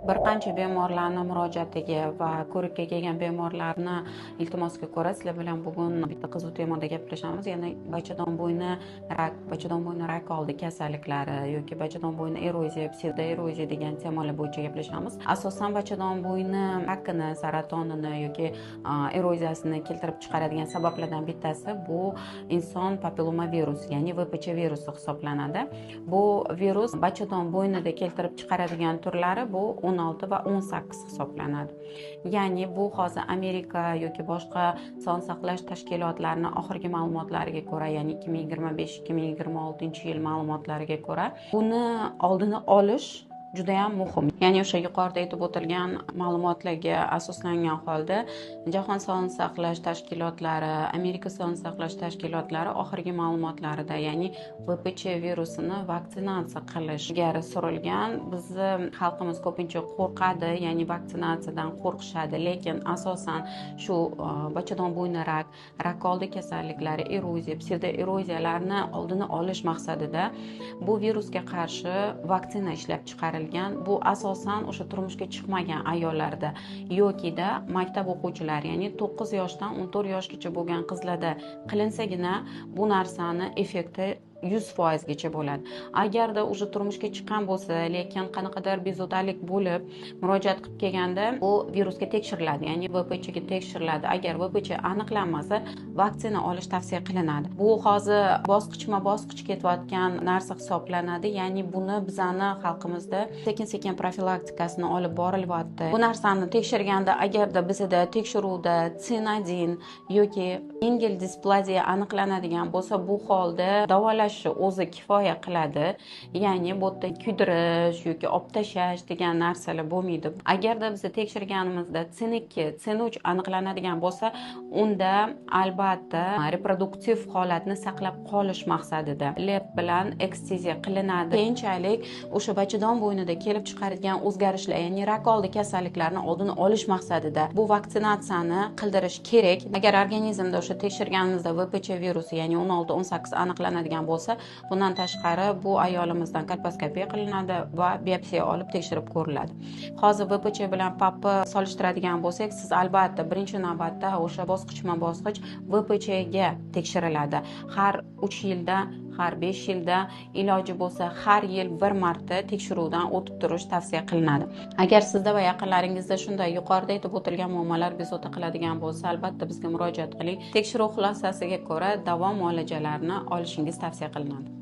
Bir qancha bemorlarni murojaatiga va ko'rikka kelgan bemorlarni iltimosiga ko'ra sizlar bilan bugun bitta qiziq temada gaplashamiz. Ya'ni bachadon bo'yni rak, bachadon bo'yni rak oldi kasalliklari yoki bachadon bo'yni eroziya, psevdoeroziya degan temalar bo'yicha gaplashamiz. Asosan bachadon bo'yni rakini, saratonini yoki eroziyasini keltirib chiqaradigan sabablardan bittasi bu inson papillomavirus, ya'ni VPC virusi hisoblanadi. Bu virus bachadon bo'ynida keltirib chiqaradigan turlari bu 16 va 18 hisoblanadi. Ya'ni bu hozir Amerika yoki boshqa sog'liqni saqlash tashkilotlarining oxirgi ma'lumotlariga ko'ra, ya'ni 2025-2026 yil ma'lumotlariga ko'ra, buni oldini olish juda ham muhim. Ya'ni o'sha yuqorida aytib o'tilgan ma'lumotlarga asoslangan holda Jahon sog'liqni saqlash tashkilotlari, Amerika sog'liqni saqlash tashkilotlari oxirgi ma'lumotlarida, ya'ni VPC virusini vaksinatsiya qilish ilgari surilgan. Bizni xalqimiz ko'pincha qo'rqadi, ya'ni vaksinatsiyadan qo'rqishadi, lekin asosan shu bachadon bo'yni rak oldi kasalliklari, eroziya, psevdoeroziyalarni oldini olish maqsadida bu virusga qarshi vaksina ishlab chiqarilgan. Bu asosan o'sha turmushga chiqmagan ayollarda yokida maktab o'quvchilari, ya'ni 9 yoshdan 14 yoshgacha bo'lgan qizlarda qilinsagina bu narsani effekti 100% gacha bo'ladi. Agarda o'sha turmushga chiqqan bo'lsa, lekin qanaqadir bezovtalik bo'lib murojaat qilib kelganda bu virusga tekshiriladi, ya'ni VPC ga tekshiriladi. Agar VPC aniqlanmasa, vaksina olish tavsiya qilinadi. Bu hozir bosqichma-bosqich ketayotgan narsa hisoblanadi, ya'ni buni bizani xalqimizda sekin-sekin profilaktikasini olib borilyapti. Bu narsani tekshirganda agarda bizda tekshiruvda C1 yoki yengil displaziya aniqlanadigan bo'lsa, bu holda davolash o'zi kifoya qiladi. Ya'ni bu yerda kuydirish yoki olib tashlash degan narsalar bo'lmaydi. Agarda biz tekshirganimizda C2, C3 aniqlanadigan bo'lsa, unda albatta reproduktiv holatni saqlab qolish maqsadida lep bilan ekstiziya qilinadi. Keyinchalik o'sha bachadon bo'ynida kelib chiqaradigan o'zgarishlar, ya'ni rak oldi kasalliklarni oldini olish maqsadida bu vaksinatsiyani qildirish kerak. Agar organizmda o'sha tekshirganimizda VPC virusi, ya'ni 16-18 aniqlanadigan bo'lsa, bundan tashqari bu ayolimizdan kolposkopiya qilinadi va biopsiya olib tekshirib ko'riladi. Hozir VPC bilan PAPni solishtiradigan bo'lsak, siz albatta birinchi navbatda o'sha bosqichma-bosqich VPC ga tekshiriladi. Har 3 yilda, har 5 yilda, iloji bo'lsa har yil bir marta tekshiruvdan o'tib turish tavsiya qilinadi. Agar sizda va yaqinlaringizda shunday yuqorida aytib o'tilgan muammolar bezovta qiladigan bo'lsa, albatta bizga murojaat qiling. Tekshiruv xulosasiga ko'ra davo muolajalarini olishingiz tavsiya qilinadi.